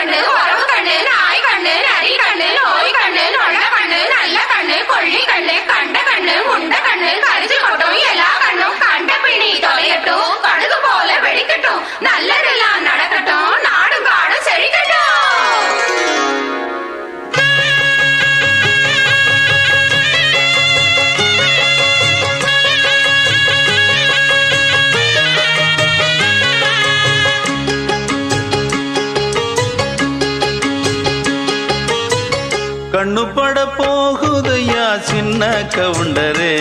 கண்ணு உறவு கண்ணு நாய் கண்ணு நரி கண்ணு நோய் கண்ணு நொல்ல கண்ணு நல்ல கண்ணு கொள்ளி கண்ணு கண்ட கண்ணு முண்ட கண்ணு கரிச்சு கொட்டும் எல்லா கண்ணும் கண்ட பிணி தொலையட்டும் கடுகு போல வெடிக்கட்டும் நல்லதெல்லாம் நடக்கட்டும் நாடும் காடும் செழிக்கட்டும். கண்ணு பட போகுதையா சின்ன கவுண்டரே,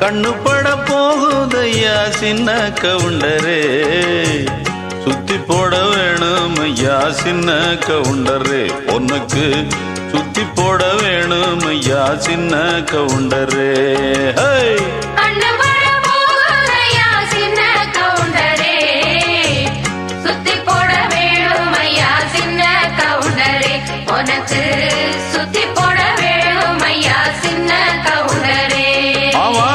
கண்ணு பட போகுதையா சின்ன கவுண்டரே, சுத்தி போட வேணும் ஐயா சின்ன கவுண்டரே, உனக்கு சுத்தி போட வேணும் ஐயா சின்ன கவுண்டரே. உனக்கு சுத்தி போட வேணும் ஐயா சின்ன கவுண்டரே. ஆமா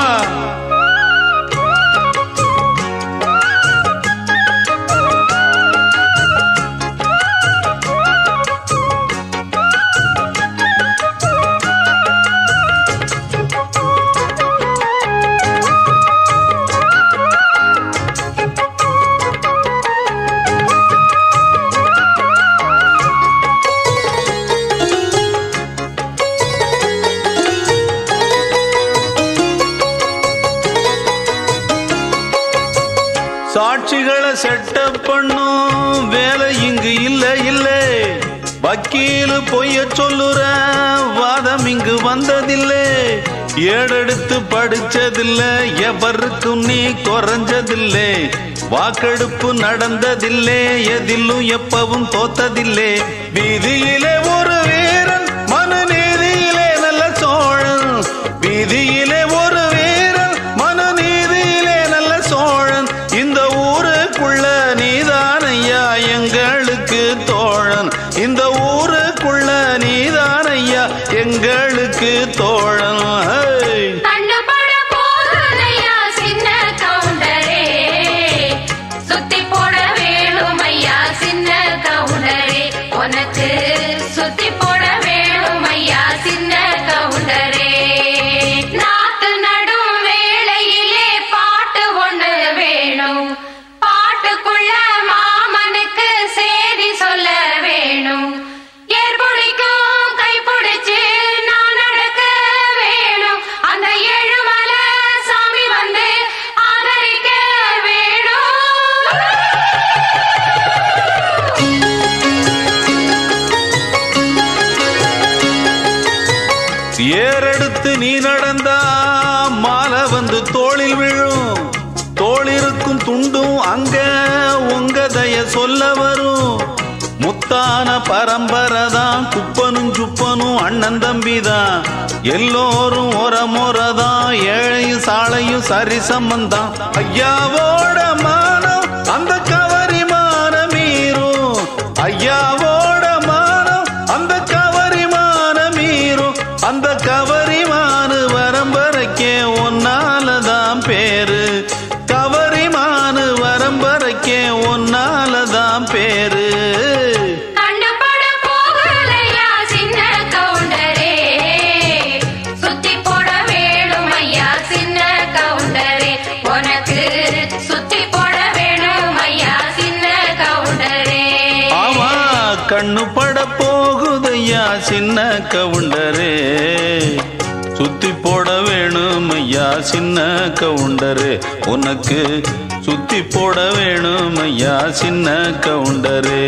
சாட்சிகளை செட்டப் பண்ணும் வேலை இங்கு இல்ல இல்ல, வக்கீலு பொய்ய சொல்லுற வாதம் இங்கு வந்ததில்லை, ஏடெடுத்து படிச்சதில்லை எவருக்கும் நீ குறைஞ்சதில்லை, வாக்கெடுப்பு நடந்ததில்லை எதிலும் எப்பவும் தோத்ததில்லை, வீதியிலே ஒரு வீரன் மனு நீதியிலே நல்ல சோழன், வீதியிலே ஒரு வீரன் மனு நீதியிலே நல்ல சோழன், இந்த ஊருக்குள்ள நீதானையா எங்களுக்கு தோழன், இந்த ஊருக்குள்ள நீதானையா எங்களுக்கு தோழன். உனக்கு சுத்தி போட வேணும் ஐயா சின்ன கவுண்டரே. நாட்டு நடும் வேளையிலே பாட்டு ஒண்ணு வேணும், பாட்டுக்குள்ள மாமனுக்கு செய்தி சொல்ல வேணும், ஏற்புடிக்கும் கைப்பிடிச்சு நான் நடக்க வேணும், அந்த ஏழுமலை சாமி வந்து ஆதரிக்க வேணும். ஏறெடுத்து நீ நடந்தா மாலை வந்து தோளில் விழும், தோளிருக்கும் துண்டும் அங்க உங்க தய சொல்ல வரும், முத்தான பரம்பரைதான் குப்பனும் சுப்பனும் அண்ணன் தம்பிதான், எல்லோரும் ஒரமுறைதான் ஏழையும் சாலையும் சரி சம்பந்தான், ஐயாவோட மானம் அந்த கவரி மானம் மீறும், ஐயாவோட மானம் அந்த கவரி மானம் மீறும், அந்த கவரிமானு வரம்பரைக்கே ஒன்னாலதான் பேரு, கவரிமானு வரம்பரைக்கே ஒன்னாலதான் பேரு. கண்ணப்பட போகலையா சின்ன கவுண்டரே, சுத்தி போட வேணும் ஐயா சின்ன கவுண்டரே, உனக்கு சுத்தி போட வேணும் ஐயா சின்ன கவுண்டரே. ஆமா கண்ணு பட போகுதையா சின்ன கவுண்டரே, சுத்தி போட வேணும் ஐயா சின்ன கவுண்டரே, உனக்கு சுத்தி போட வேணும் ஐயா சின்ன கவுண்டரே.